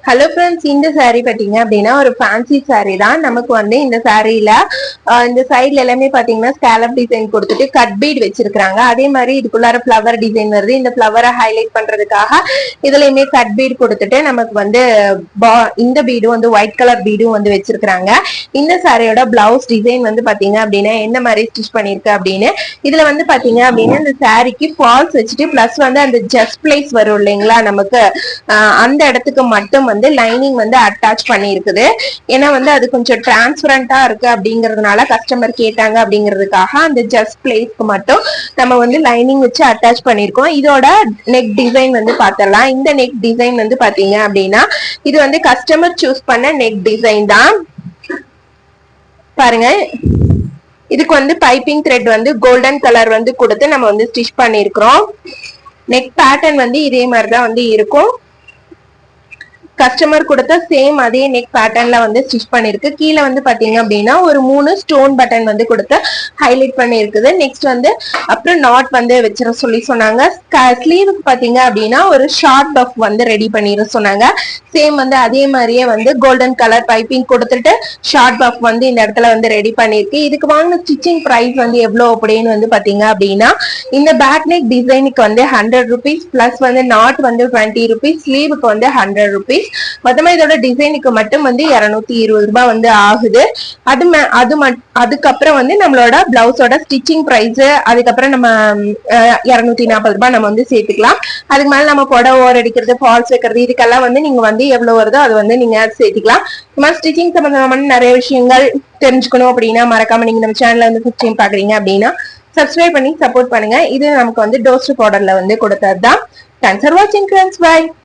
Hello friends, இந்த சாரீ பாத்தீங்க அப்படின்னா ஒரு ஃபேன்சி சாரீ தான். நமக்கு வந்து இந்த சாரீல இந்த சைட்ல எல்லாமே பாத்தீங்கன்னா ஸ்கேலப் டிசைன் கொடுத்துட்டு கட் பீட் வச்சிருக்காங்க. அதே மாதிரி இதுக்குள்ளார ஃபிளவர் டிசைன் வருது. இந்த ஃபிளவரை ஹைலைட் பண்றதுக்காக இதுலயுமே கட் பீட் கொடுத்துட்டு நமக்கு வந்து இந்த பீடும் வந்து ஒயிட் கலர் பீடும் வந்து வச்சிருக்காங்க. இந்த சாரியோட பிளவுஸ் டிசைன் வந்து பாத்தீங்க அப்படின்னா என்ன மாதிரி ஸ்டிச் பண்ணிருக்கு அப்படின்னு இதுல வந்து பாத்தீங்க அப்படின்னா இந்த சாரிக்கு ஃபால்ஸ் வச்சுட்டு பிளஸ் வந்து அந்த ஜஸ்ட் பிளேஸ் வரும் இல்லைங்களா, நமக்கு அந்த இடத்துக்கு மட்டும் வந்து லைனிங் வந்து அட்டாச் பண்ணிருக்குது. ஏன்னா வந்து அது கொஞ்சம் டிரான்ஸ்பரண்டா இருக்கு அப்படிங்கறதுனால கஸ்டமர் கேட்டாங்க அப்படிங்கிறதுக்காக அந்த ஜஸ்ட் பிளேஸ்க்கு மட்டும் நம்ம வந்து லைனிங் வச்சு அட்டாச் பண்ணிருக்கோம். இதோட நெக் டிசைன் வந்து பாத்திரலாம். இந்த நெக் டிசைன் வந்து பாத்தீங்க அப்படின்னா இது வந்து கஸ்டமர் சூஸ் பண்ண நெக் டிசைன் தான். பாருங்க, இதுக்கு வந்து பைப்பிங் த்ரெட் வந்து கோல்டன் கலர் வந்து கொடுத்து நம்ம வந்து ஸ்டிச் பண்ணிருக்கிறோம். நெக் பேட்டர்ன் வந்து இதே மாதிரிதான் வந்து இருக்கும். கஸ்டமர் கொடுத்த சேம் அதே நெக் பேட்டர்ன்ல வந்து ஸ்டிச் பண்ணிருக்கு. கீழே வந்து பாத்தீங்க அப்படின்னா ஒரு 3 ஸ்டோன் பட்டன் வந்து கொடுத்து ஹைலைட் பண்ணிருக்குது. நெக்ஸ்ட் வந்து அப்புறம் நாட் வந்து வச்சிட சொல்லி சொன்னாங்க. ஸ்லீவுக்கு பாத்தீங்க அப்படின்னா ஒரு ஷார்ட் பஃப் வந்து ரெடி பண்ணிட சொன்னாங்க. சேம் வந்து அதே மாதிரியே வந்து கோல்டன் கலர் பைப்பிங் கொடுத்துட்டு ஷார்ட் பஃப் வந்து இந்த இடத்துல வந்து ரெடி பண்ணிருக்கு. இதுக்கு வாங்கின ஸ்டிச்சிங் பிரைஸ் வந்து எவ்வளவு அப்படின்னு வந்து பாத்தீங்க அப்படின்னா இந்த பேக் நெக் டிசைனுக்கு வந்து 100 rupees பிளஸ் வந்து நாட் வந்து 20 rupees, ஸ்லீவுக்கு வந்து 100 rupees. மொத்தமா இதோட டிசைனுக்கு மட்டும் வந்து 220 ரூபாய் வந்து ஆகுது. அதுக்கப்புறம் வந்து நம்மளோட பிளவுஸோட ஸ்டிச்சிங் பிரைஸ் அதுக்கப்புறம் நம்ம 240 ரூபாய் நம்ம வந்து சேர்த்துக்கலாம். அதுக்கு மேல நம்ம புடவை ஓர் அடிக்கிறது, ஃபால்ஸ் வைக்கிறது, இதுக்கெல்லாம் வந்து நீங்க வந்து எவ்வளவு வருதோ அது வந்து நீங்க சேர்த்துக்கலாம். இந்த மாதிரி ஸ்டிச்சிங் சம்பந்தமான நிறைய விஷயங்கள் தெரிஞ்சுக்கணும் அப்படின்னா மறக்காம நீங்க நம்ம சேனல்ல வந்து ஃபர்ஸ்ட் டைம் பாக்குறீங்க அப்படின்னா சப்ஸ்கிரைப் பண்ணி சப்போர்ட் பண்ணுங்க. இது நமக்கு வந்து டோஸ்ட் பவுடர்ல வந்து கொடுத்ததுதான். தேங்க்ஸ் ஃபார் வாட்சிங் ஃப்ரெண்ட்ஸ். பை.